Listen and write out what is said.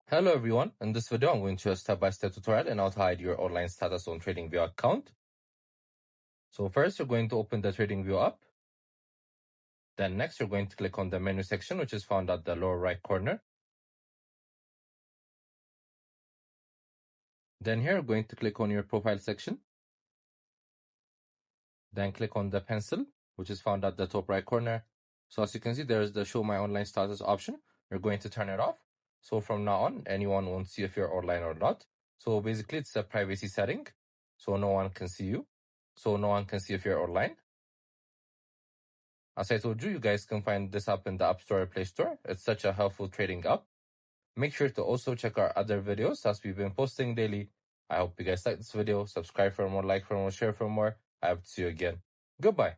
Hello everyone, in this video I'm going to show a step-by-step tutorial on how to hide your online status on TradingView account. So first you're going to open the TradingView app. Then next you're going to click on the menu section, which is found at the lower right corner. Then here you're going to click on your profile section. Then click on the pencil, which is found at the top right corner. So as you can see, there's the show my online status option. You're going to turn it off. So from now on, anyone won't see if you're online or not. So basically it's a privacy setting. So no one can see you. So no one can see if you're online. As I told you, you guys can find this app in the App Store or Play Store. It's such a helpful trading app. Make sure to also check our other videos as we've been posting daily. I hope you guys like this video. Subscribe for more, like for more, share for more. I hope to see you again. Goodbye.